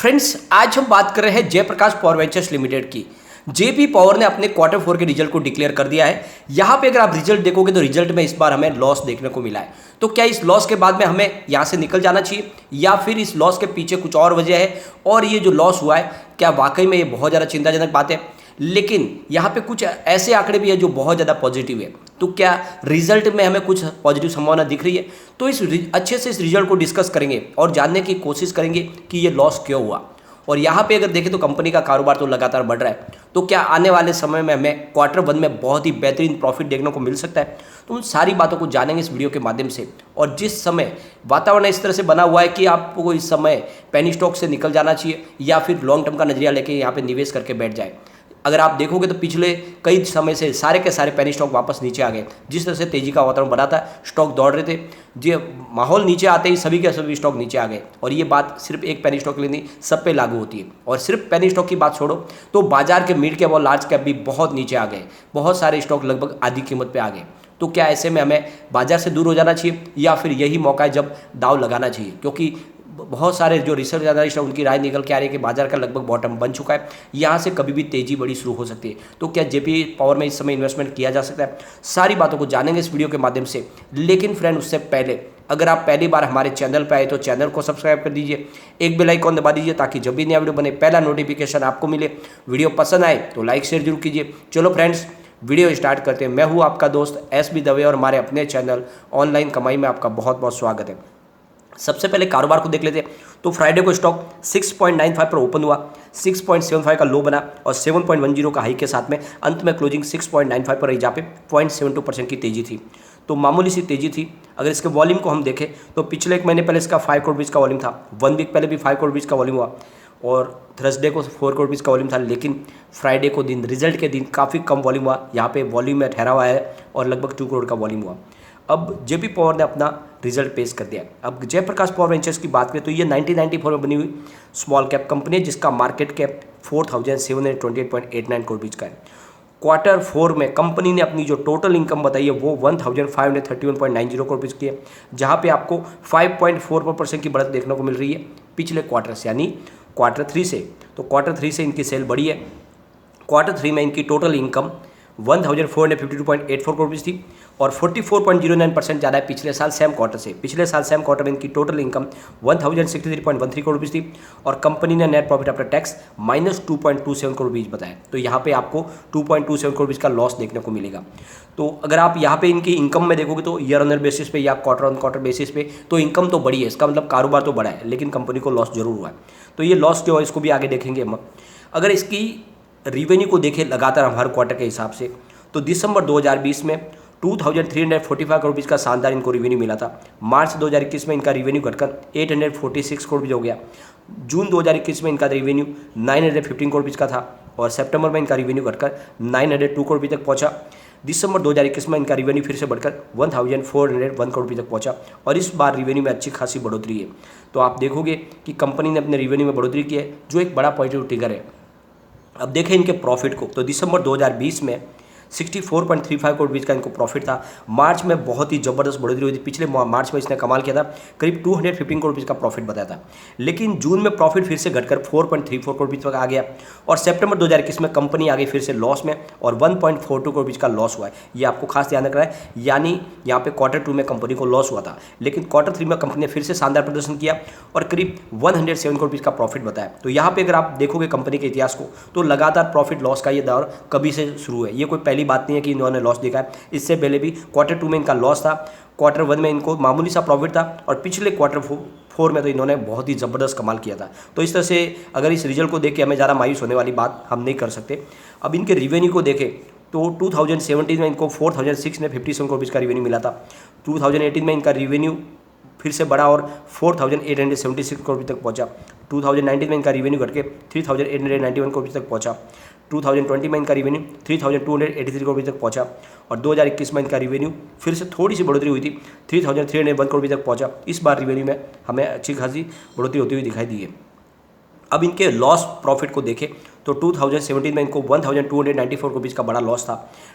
Friends, आज हम बात कर रहे हैं जयप्रकाश पावर वेंचर्स लिमिटेड की। जेपी पावर ने अपने क्वार्टर 4 के रिजल्ट को डिक्लेयर कर दिया है। यहाँ पे अगर आप रिजल्ट देखोगे तो रिजल्ट में इस बार हमें लॉस देखने को मिला है। तो क्या इस लॉस के बाद में हमें यहाँ से निकल जाना चाहिए या फिर इस लॉस के पीछे कुछ और वजह है और ये जो लॉस हुआ है क्या वाकई में ये बहुत ज़्यादा चिंताजनक बात है। लेकिन यहाँ पे कुछ ऐसे आंकड़े भी है जो बहुत ज़्यादा पॉजिटिव है। तो क्या रिजल्ट में हमें कुछ पॉजिटिव संभावना दिख रही है? तो अच्छे से इस रिजल्ट को डिस्कस करेंगे और जानने की कोशिश करेंगे कि ये लॉस क्यों हुआ। और यहाँ पे अगर देखें तो कंपनी का कारोबार तो लगातार बढ़ रहा है। तो क्या आने वाले समय में हमें क्वार्टर 1 में बहुत ही बेहतरीन प्रॉफिट देखने को मिल सकता है? तो उन सारी बातों को जानेंगे इस वीडियो के माध्यम से। और जिस समय वातावरण इस तरह से बना हुआ है कि आपको इस समय पेनी स्टॉक से निकल जाना चाहिए या फिर लॉन्ग टर्म का नजरिया लेके यहाँ पे निवेश करके बैठ जाए। अगर आप देखोगे तो पिछले कई समय से सारे के सारे पेनी स्टॉक वापस नीचे आ गए। जिस तरह से तेजी का वातावरण बना था, स्टॉक दौड़ रहे थे, जो माहौल नीचे आते ही सभी के सभी स्टॉक नीचे आ गए। और ये बात सिर्फ एक पेनी स्टॉक के लिए नहीं, सब पे लागू होती है। और सिर्फ पेनी स्टॉक की बात छोड़ो तो बाजार के मिड कैप और लार्ज कैप भी बहुत नीचे आ गए। बहुत सारे स्टॉक लगभग आधी कीमत पर आ गए। तो क्या ऐसे में हमें बाजार से दूर हो जाना चाहिए या फिर यही मौका है जब दाव लगाना चाहिए? क्योंकि बहुत सारे जो रिसर्च एनालिस्ट है उनकी राय निकल के आ रही है कि बाजार का लगभग बॉटम बन चुका है, यहाँ से कभी भी तेजी बड़ी शुरू हो सकती है। तो क्या जेपी पावर में इस समय इन्वेस्टमेंट किया जा सकता है? सारी बातों को जानेंगे इस वीडियो के माध्यम से। लेकिन फ्रेंड, उससे पहले अगर आप पहली बार हमारे चैनल पर आए तो चैनल को सब्सक्राइब कर दीजिए, एक बेल आइकॉन दबा दीजिए ताकि जब भी नया वीडियो बने पहला नोटिफिकेशन आपको मिले। वीडियो पसंद आए तो लाइक शेयर जरूर कीजिए। चलो फ्रेंड्स, वीडियो स्टार्ट करते हैं। मैं हूँ आपका दोस्त SB दवे और हमारे अपने चैनल ऑनलाइन कमाई में आपका बहुत बहुत स्वागत है। सबसे पहले कारोबार को देख लेते हैं। तो फ्राइडे को स्टॉक 6.95 पर ओपन हुआ, 6.75 का लो बना और 7.10 का हाई के साथ में अंत में क्लोजिंग 6.95 पर रही, जहाँ पे 0.72% की तेजी थी। तो मामूली सी तेजी थी। अगर इसके वॉल्यूम को हम देखें तो पिछले एक महीने पहले इसका 5 करोड़ बीस का वॉल्यूम था, 1 वीक पहले भी 5 करोड़ बीस का वॉल्यूम हुआ और थर्सडे को 4 करोड़ बीस का वॉल्यूम था। लेकिन फ्राइडे को दिन रिजल्ट के दिन काफ़ी कम वॉल्यूम हुआ, यहाँ पे वॉल्यूम में ठहरा हुआ है और लगभग 2 करोड़ का वॉल्यूम हुआ। अब जेपी पावर ने अपना रिजल्ट पेश कर दिया। अब जयप्रकाश पावर वेंचर्स की बात करें तो ये 1994 में बनी हुई स्मॉल कैप कंपनी है जिसका मार्केट कैप 4728.89 करोड़ बीच का है। क्वार्टर 4 में कंपनी ने अपनी जो टोटल इनकम बताई है वो 1531.90 करोड़ बीच की है, जहाँ पे आपको 5.44% की बढ़त देखने को मिल रही है पिछले क्वार्टर से, यानी क्वार्टर 3 से। तो क्वार्टर 3 से इनकी सेल बढ़ी है। क्वार्टर 3 में इनकी टोटल इनकम 1452.84 करोड़ रुपीज़ थी और 44.09% ज़्यादा है पिछले साल सेम क्वार्टर से। पिछले साल सेम क्वार्टर में इनकी टोटल इनकम 1063.13 करोड़ रुपीज़ थी और कंपनी ने net profit after tax -2.27 crore rupees बताया। तो यहाँ पे आपको 2.27 करोड़ रुपीज़ का लॉस देखने को मिलेगा। तो अगर आप यहाँ पे इनकी इनकम में देखोगे तो ईयर ऑन ईयर बेसिस पे या क्वार्टर ऑन क्वार्टर बेसिस पे तो इनकम तो बढ़ी है, इसका मतलब कारोबार तो बढ़ा है, लेकिन कंपनी को लॉस जरूर हुआ है। तो ये लॉस क्यों है इसको भी आगे देखेंगे हम। अगर इसकी रिवेन्यू को देखें लगातार हम हर क्वार्टर के हिसाब से तो दिसंबर 2020 में 2345 करोड़ रुपीज़ का शानदार इनको रिवेन्यू मिला था। मार्च 2021 में इनका रिवेन्यू घटकर 846 करोड़ रुपीज़ हो गया। जून 2021 में इनका रिवेन्यू 915 करोड़ रुपीज़ का था और सितंबर में इनका रिवेन्यू घटकर 902 करोड़ रुपये तक पहुंचा। दिसंबर 2021 में इनका रिवेन्यू फिर से बढ़कर 1401 करोड़ रुपये तक पहुंचा और इस बार रिवेन्यू में अच्छी खासी बढ़ोतरी है। तो आप देखोगे कि कंपनी ने अपने रिवेन्यू में बढ़ोतरी की है, जो एक बड़ा पॉजिटिव ट्रिगर है। अब देखें इनके प्रॉफिट को तो दिसंबर 2020 में 64.35 करोड़ रुपीज़ का इनको प्रॉफिट था। मार्च में बहुत ही ज़बरदस्त बढ़ोतरी हुई थी। पिछले मार्च में इसने कमाल किया था, करीब 215 करोड़ रुपीज़ का प्रॉफिट बताया था। लेकिन जून में प्रॉफिट फिर से घटकर 4.34 करोड़ रुपीज़ तक आ गया और सितंबर 2021 में कंपनी आ गई फिर से लॉस में और 1.42 करोड़ रुपीज़ का लॉस हुआ है। ये आपको खास ध्यान रखना है, यानी यहाँ पे क्वार्टर 2 में कंपनी को लॉस हुआ था, लेकिन क्वार्टर 3 में कंपनी ने फिर से शानदार प्रदर्शन किया और करीब 107 करोड़ रुपीज़ का प्रॉफिट बताया। तो यहाँ पे अगर आप देखोगे कंपनी के इतिहास को तो लगातार प्रॉफिट लॉस का ये दौर कभी से शुरू है। ये कोई पहली बात नहीं है कि इन्होंने लॉस देखा है, इससे पहले भी क्वार्टर 2 में इनका लॉस था, क्वार्टर 1 में इनको मामूली सा प्रॉफिट था और पिछले क्वार्टर 4 में तो इन्होंने बहुत ही ज़बरदस्त कमाल किया था। तो इस तरह से अगर इस रिजल्ट को देख के हमें ज़्यादा मायूस होने वाली बात हम नहीं कर सकते। अब इनके रिवेन्यू को देखें तो 2017 में इनको 4657 करोड़ रुपीज़ का रिवेन्यू मिला था। 2018 में इनका रिवेन्यू फिर से बढ़ा और 4876 करोड़ रुपये तक पहुंचा। 2019 में इनका रिवेन्यू घट के 3891 करोड़ रुपये तक पहुंचा। 2020 में इनका रिवेन्यू 3283 करोड़ रुपये तक पहुंचा और 2021 में इनका रिवेन्यू फिर से थोड़ी सी बढ़ोतरी हुई थी, 3301 करोड़ रुपये तक पहुंचा। इस बार रिवेन्यू में हमें अच्छी खासी बढ़ोतरी होती हुई दिखाई दी है। अब इनके लॉस प्रॉफिट को देखें तो 2017 में इनको 1294 करोड़ रुपीज़ का बड़ा लॉस था।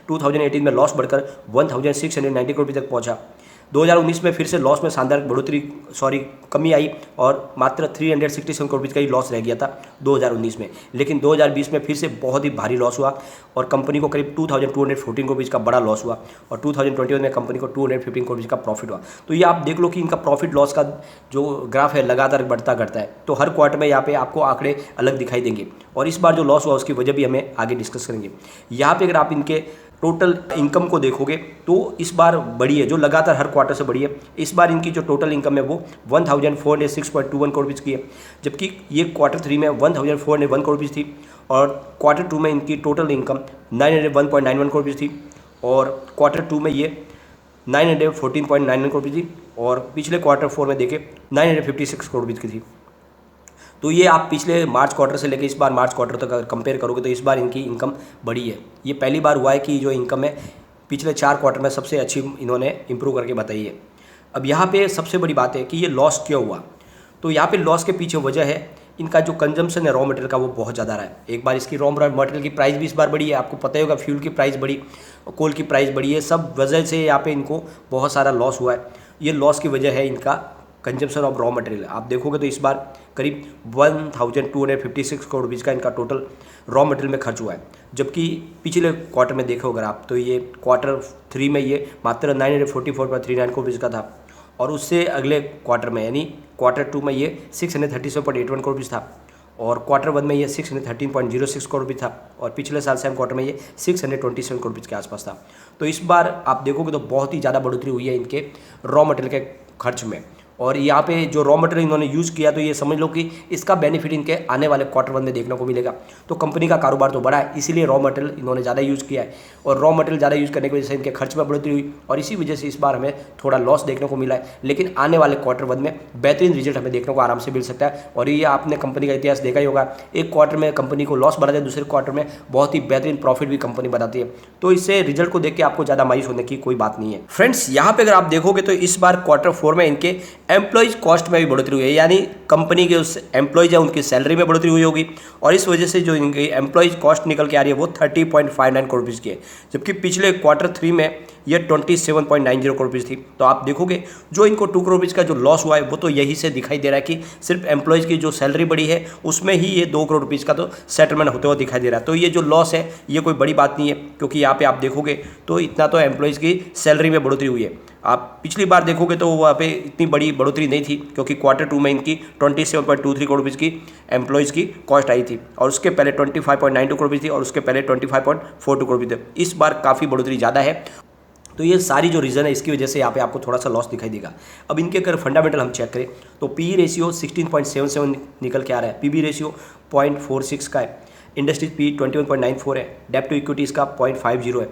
2018 में लॉस बढ़कर 1690 करोड़ रुपये तक पहुंचा। 2019 में फिर से लॉस में शानदार कमी आई और मात्र 367 करोड़ रुपये का ही लॉस रह गया था 2019 में। लेकिन 2020 में फिर से बहुत ही भारी लॉस हुआ और कंपनी को करीब 2214 करोड़ रुपये का बड़ा लॉस हुआ और 2021 में कंपनी को 215 करोड़ रुपये का प्रॉफिट हुआ। तो ये आप देख लो कि इनका प्रॉफिट लॉस का जो ग्राफ है लगातार बढ़ता घटता है। तो हर क्वार्टर में यहाँ पे आपको आंकड़े अलग दिखाई देंगे और इस बार जो लॉस हुआ उसकी वजह भी हमें आगे डिस्कस करेंगे। यहाँ पे अगर आप इनके टोटल इनकम को देखोगे तो इस बार बढ़ी है, जो लगातार हर क्वार्टर से बढ़ी है। इस बार इनकी जो टोटल इनकम है वो 1406.21 करोड़ रुपये की है, जबकि ये क्वार्टर 3 में 1401 करोड़ रुपये थी और क्वार्टर 2 में इनकी टोटल इनकम 901.91 करोड़ रुपये थी और क्वार्टर 2 में ये 914.99 करोड़ रुपये थी और पिछले क्वार्टर 4 में देखें 956 करोड़ रुपये की थी। तो ये आप पिछले मार्च क्वार्टर से लेकर इस बार मार्च क्वार्टर तक अगर कंपेयर करोगे तो इस बार इनकी इनकम बढ़ी है। ये पहली बार हुआ है कि जो इनकम है पिछले 4 क्वार्टर में सबसे अच्छी इन्होंने इंप्रूव करके बताई है। अब यहाँ पे सबसे बड़ी बात है कि ये लॉस क्यों हुआ। तो यहाँ पे लॉस के पीछे वजह है इनका जो कंजम्पशन है रॉ मटेरियल का वो बहुत ज़्यादा रहा है। एक बार इसकी रॉ मटेरियल की प्राइस भी इस बार बढ़ी है, आपको पता ही होगा, फ्यूल की प्राइस बढ़ी, कोल की प्राइस बढ़ी है, सब वजह से यहाँ पे इनको बहुत सारा लॉस हुआ है। ये लॉस की वजह है इनका कंजम्पशन ऑफ रॉ मटेरियल। आप देखोगे तो इस बार करीब 1256 करोड़ रुपये का इनका टोटल रॉ मटेरियल में खर्च हुआ है, जबकि पिछले क्वार्टर में देखो अगर आप तो ये क्वार्टर 3 में ये मात्र 944.39 करोड़ रुपये का था और उससे अगले क्वार्टर में यानी क्वार्टर 2 में ये 637.81 करोड़ रुपये था और क्वार्टर 1 में ये 613.06 करोड़ रुपये था और पिछले साल सेम क्वार्टर में ये 627 करोड़ रुपये के आसपास था। तो इस बार आप देखोगे तो बहुत ही ज़्यादा बढ़ोतरी हुई है इनके रॉ मटेरियल के खर्च में और यहाँ पे जो रॉ मटेरियल इन्होंने यूज़ किया तो ये समझ लो कि इसका बेनिफिट इनके आने वाले क्वार्टर 1 में देखने को मिलेगा। तो कंपनी का कारोबार तो बढ़ा है, इसीलिए रॉ मटेरियल इन्होंने ज़्यादा यूज़ किया है और रॉ मटेरियल ज़्यादा यूज़ करने की वजह से इनके खर्च में बढ़ोतरी हुई और इसी वजह से इस बार हमें थोड़ा लॉस देखने को मिला है। लेकिन आने वाले क्वार्टर 1 में बेहतरीन रिजल्ट हमें देखने को आराम से मिल सकता है और ये आपने कंपनी का इतिहास देखा ही होगा, एक क्वार्टर में कंपनी को लॉस बढ़ाते हैं, दूसरे क्वार्टर में बहुत ही बेहतरीन प्रॉफिट भी कंपनी बनाती है। तो इससे रिजल्ट को देख के आपको ज़्यादा मायूस होने की कोई बात नहीं है। फ्रेंड्स, यहाँ पे अगर आप देखोगे तो इस बार क्वार्टर 4 में इनके एम्प्लॉइज कॉस्ट में भी बढ़ोतरी हुई है, यानी कंपनी के उस एम्प्लॉइज है उनकी सैलरी में बढ़ोतरी हुई होगी और इस वजह से जो इनकी एम्प्लॉइज कॉस्ट निकल के आ रही है वो 30.59 करोड़ रुपये की है, जबकि पिछले क्वार्टर 3 में ये 27.90 करोड़ रुपये थी। तो आप देखोगे जो इनको 2 करोड़ रुपये का जो लॉस हुआ है वो तो यही से दिखाई दे रहा है कि सिर्फ एम्प्लॉइज़ की जो सैलरी बढ़ी है उसमें ही ये 2 करोड़ रुपये का तो सेटलमेंट होते हुए दिखाई दे रहा है। तो ये जो लॉस है ये कोई बड़ी बात नहीं है, क्योंकि यहाँ पे आप देखोगे तो इतना तो एम्प्लॉइज़ की सैलरी में बढ़ोतरी हुई है। आप पिछली बार देखोगे तो वहाँ पे इतनी बड़ी बढ़ोतरी नहीं थी, क्योंकि क्वार्टर 2 में इनकी 27.23 करोड़ रुपये की एम्प्लॉइज़ की कॉस्ट आई थी और उसके पहले 25.92 करोड़ रुपये थी और उसके पहले 25.42 करोड़ रुपये थे। इस बार काफ़ी बढ़ोतरी ज़्यादा है। तो ये सारी जो रीज़न है इसकी वजह से यहाँ पे आपको थोड़ा सा लॉस दिखाई देगा। अब इनके अगर फंडामेंटल हम चेक करें तो पी रेशियो 16.77 निकल के आ रहा है, पीबी रेशियो 0.46 का है, इंडस्ट्रीज पी 21.94 है, डेब्ट टू इक्विटी इसका 0.50 है,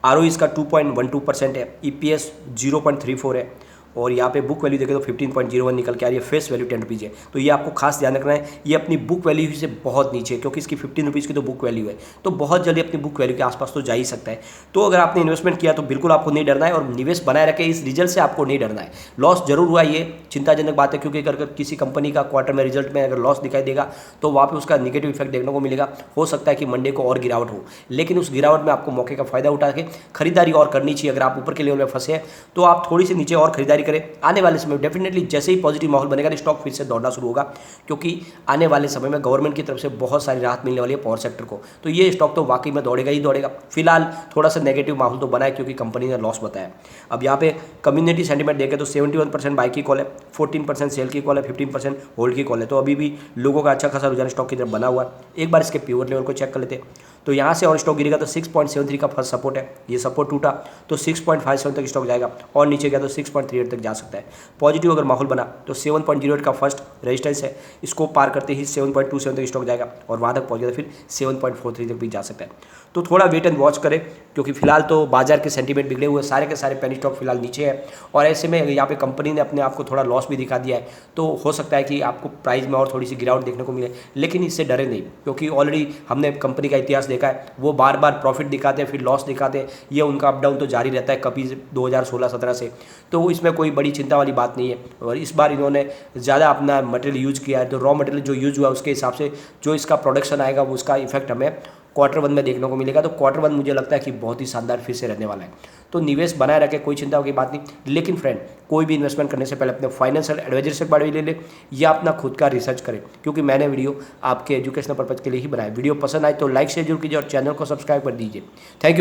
आरओ इसका 2.12% है, ईपीएस 0.34 है और यहाँ पे बुक वैल्यू देखें तो 15.01 निकल के आ रही है, फेस वैल्यू 10 रुपीज़ है। तो ये आपको खास ध्यान रखना है, ये अपनी बुक वैल्यू से बहुत नीचे है, क्योंकि इसकी 15 रुपीज़ की तो बुक वैल्यू है, तो बहुत जल्दी अपनी बुक वैल्यू के आसपास तो जा ही सकता है। तो अगर आपने इन्वेस्टमेंट किया तो बिल्कुल आपको नहीं डरना है और निवेश बनाए रखें, इस रिजल्ट से आपको नहीं डरना है। लॉस जरूर हुआ, ये चिंताजनक बात है, क्योंकि अगर किसी कंपनी का क्वार्टर में रिजल्ट में अगर लॉस दिखाई देगा तो वहाँ पर उसका निगेटिव इफेक्ट देखने को मिलेगा। हो सकता है कि मंडे को और गिरावट हो, लेकिन उस गिरावट में आपको मौके का फायदा उठा के खरीदारी और करनी चाहिए। अगर आप ऊपर के लेवल में फंसे हैं तो आप थोड़ी सी नीचे और खरीदारी करें। आने वाले समय डेफिनेटली जैसे ही पॉजिटिव माहौल बनेगा स्टॉक फिर से दौड़ना शुरू होगा, क्योंकि आने वाले समय में गवर्नमेंट की तरफ से बहुत सारी राहत मिलने वाली है पावर सेक्टर को, तो ये स्टॉक तो वाकई में दौड़ेगा ही दौड़ेगा। फिलहाल थोड़ा सा नेगेटिव माहौल तो बना है, क्योंकि कंपनी ने लॉस बताया। अब यहाँ पे कम्युनिटी सेंटीमेंट देखें तो 71% बाई की कॉल है, 14% सेल की कॉल है, 15% होल्ड की कॉल है। तो अभी भी लोगों का अच्छा खासा रुझान स्टॉक की तरफ बना हुआ है। एक बार इसके प्योर लेवल को चेक कर लेते हैं तो यहाँ से और स्टॉक गिरेगा तो 6.73 का फर्स्ट सपोर्ट है, ये सपोर्ट टूटा तो 6.57 तक स्टॉक जाएगा और नीचे गया तो 6.38 तक जा सकता है। पॉजिटिव अगर माहौल बना तो 7.08 का फर्स्ट रेजिस्टेंस है, इसको पार करते ही 7.27 तक स्टॉक जाएगा और वहाँ तक पहुँच गया तो फिर 7.43 तक भी जा सकता है। तो थोड़ा वेट एंड वॉच करें, क्योंकि फिलहाल तो बाजार के सेंटीमेंट बिगड़े हुए, सारे के सारे पेनी स्टॉक फिलहाल नीचे है और ऐसे में यहाँ पे कंपनी ने अपने आप को थोड़ा लॉस भी दिखा दिया है। तो हो सकता है कि आपको प्राइस में और थोड़ी सी गिरावट देखने को मिले, लेकिन इससे डरे नहीं, क्योंकि ऑलरेडी हमने कंपनी का इतिहास देखा है, वो बार बार प्रॉफिट दिखाते हैं फिर लॉस दिखाते हैं, ये उनका अप डाउन तो जारी रहता है कभी 2016-17 से। तो इसमें कोई बड़ी चिंता वाली बात नहीं है। और इस बार इन्होंने ज़्यादा अपना मटेरियल यूज़ किया है, तो रॉ मटेरियल जो यूज़ हुआ उसके हिसाब से जो इसका प्रोडक्शन आएगा वो उसका इफेक्ट हमें Q1 में देखने को मिलेगा। तो Q1 मुझे लगता है कि बहुत ही शानदार फिर से रहने वाला है। तो निवेश बनाए रखे, कोई चिंता की बात नहीं। लेकिन फ्रेंड, कोई भी इन्वेस्टमेंट करने से पहले अपने फाइनेंशियल एडवाइजर से बारे में ले ले या अपना खुद का रिसर्च करें, क्योंकि मैंने वीडियो आपके एजुकेशनल पर्पज के लिए ही बनाया। वीडियो पसंद आए तो लाइक शेयर जरूर कीजिए और चैनल को सब्सक्राइब कर दीजिए। Thank you.